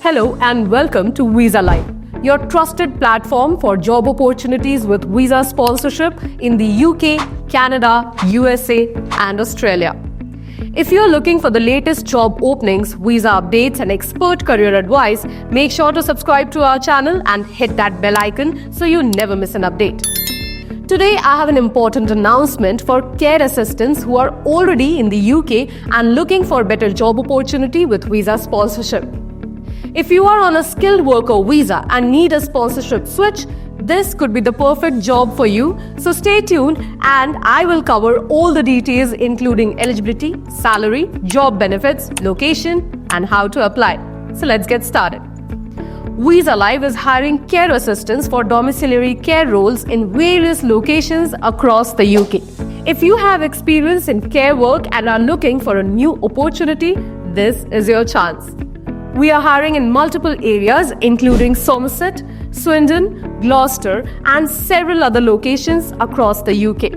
Hello and welcome to Visa Live, your trusted platform for job opportunities with visa sponsorship in the UK, Canada, USA and Australia. If you're looking for the latest job openings, visa updates and expert career advice, make sure to subscribe to our channel and hit that bell icon so you never miss an update. Today, I have an important announcement for care assistants who are already in the UK and looking for better job opportunity with visa sponsorship. If you are on a skilled worker visa and need a sponsorship switch, this could be the perfect job for you. So stay tuned and I will cover all the details including eligibility, salary, job benefits, location and how to apply. So let's get started. Visa Live is hiring care assistants for domiciliary care roles in various locations across the UK. If you have experience in care work and are looking for a new opportunity, this is your chance. We are hiring in multiple areas including Somerset, Swindon, Gloucester and several other locations across the UK.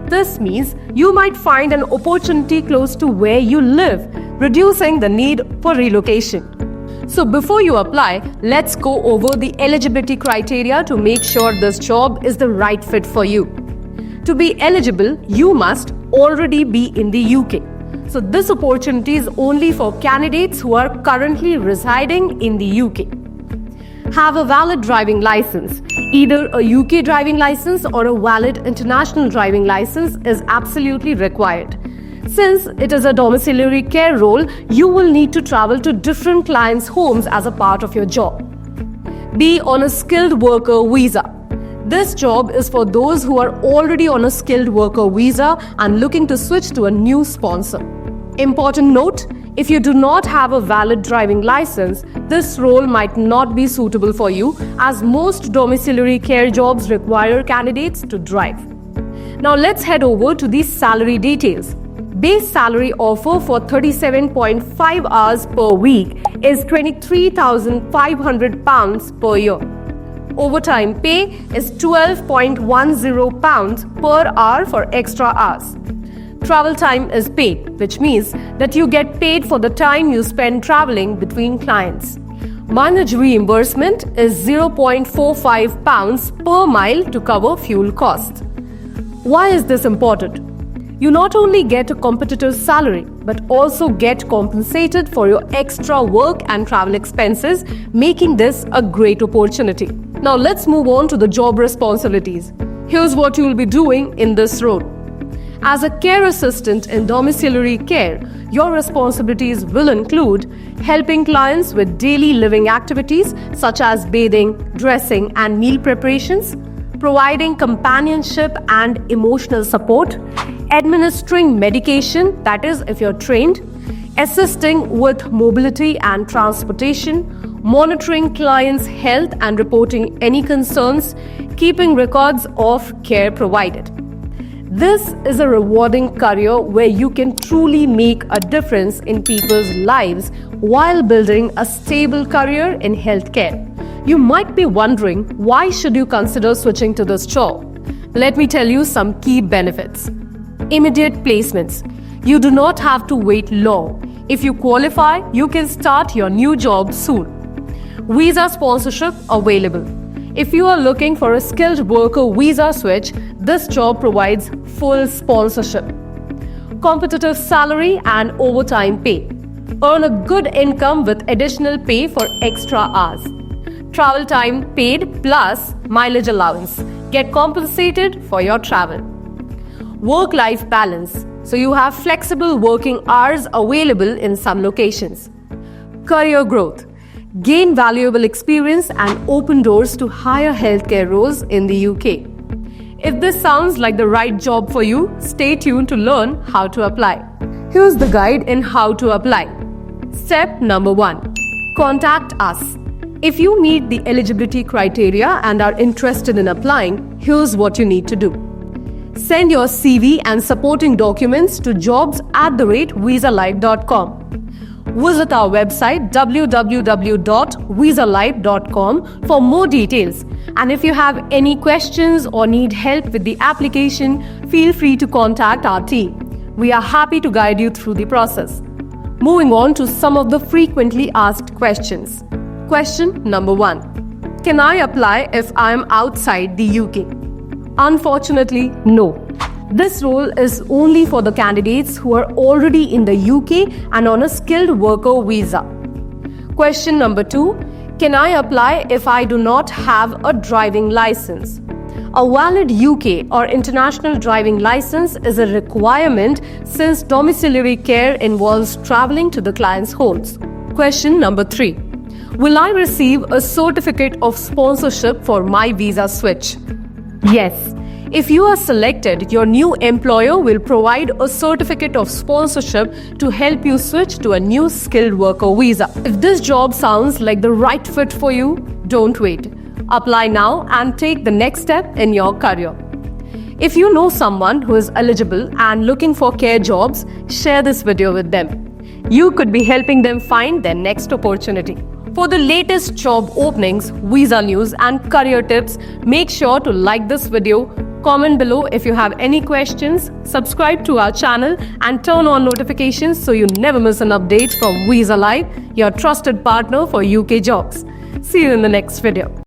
This means you might find an opportunity close to where you live, reducing the need for relocation. So before you apply, let's go over the eligibility criteria to make sure this job is the right fit for you. To be eligible, you must already be in the UK. So this opportunity is only for candidates who are currently residing in the UK. Have a valid driving license. Either a UK driving license or a valid international driving license is absolutely required. Since it is a domiciliary care role, you will need to travel to different clients' homes as a part of your job. Be on a skilled worker visa. This job is for those who are already on a skilled worker visa and looking to switch to a new sponsor. Important note, if you do not have a valid driving license, this role might not be suitable for you as most domiciliary care jobs require candidates to drive. Now let's head over to the salary details. Base salary offer for 37.5 hours per week is £23,500 per year. Overtime pay is £12.10 per hour for extra hours. Travel time is paid, which means that you get paid for the time you spend traveling between clients. Mileage reimbursement is £0.45 per mile to cover fuel costs. Why is this important? You not only get a competitive salary, but also get compensated for your extra work and travel expenses, making this a great opportunity. Now let's move on to the job responsibilities. Here's what you will be doing in this role. As a care assistant in domiciliary care, your responsibilities will include helping clients with daily living activities such as bathing, dressing and meal preparations, providing companionship and emotional support, administering medication, that is if you're trained, assisting with mobility and transportation, monitoring clients' health and reporting any concerns, keeping records of care provided. This is a rewarding career where you can truly make a difference in people's lives while building a stable career in healthcare. You might be wondering, why should you consider switching to this job? Let me tell you some key benefits. Immediate placements. You do not have to wait long. If you qualify, you can start your new job soon. Visa sponsorship available. If you are looking for a skilled worker visa switch, this job provides full sponsorship. Competitive salary and overtime pay. Earn a good income with additional pay for extra hours. Travel time paid plus mileage allowance. Get compensated for your travel. Work-life balance. So you have flexible working hours available in some locations. Career growth. Gain valuable experience and open doors to higher healthcare roles in the UK. If this sounds like the right job for you, stay tuned to learn how to apply. Here's the guide in how to apply. Step number 1. Contact us. If you meet the eligibility criteria and are interested in applying, here's what you need to do. Send your CV and supporting documents to jobs@visalive.com. Visit our website www.visalive.com for more details. And if you have any questions or need help with the application, feel free to contact our team. We are happy to guide you through the process. Moving on to some of the frequently asked questions. Question number 1. Can I apply if I am outside the UK? Unfortunately, no. This role is only for the candidates who are already in the UK and on a skilled worker visa. Question number 2. Can I apply if I do not have a driving license? A valid UK or international driving license is a requirement since domiciliary care involves traveling to the client's homes. Question number 3. Will I receive a certificate of sponsorship for my visa switch? Yes. If you are selected, your new employer will provide a certificate of sponsorship to help you switch to a new skilled worker visa. If this job sounds like the right fit for you, don't wait. Apply now and take the next step in your career. If you know someone who is eligible and looking for care jobs, share this video with them. You could be helping them find their next opportunity. For the latest job openings, visa news and career tips, make sure to like this video, comment below if you have any questions, subscribe to our channel and turn on notifications so you never miss an update from Visa Live, your trusted partner for UK jobs. See you in the next video.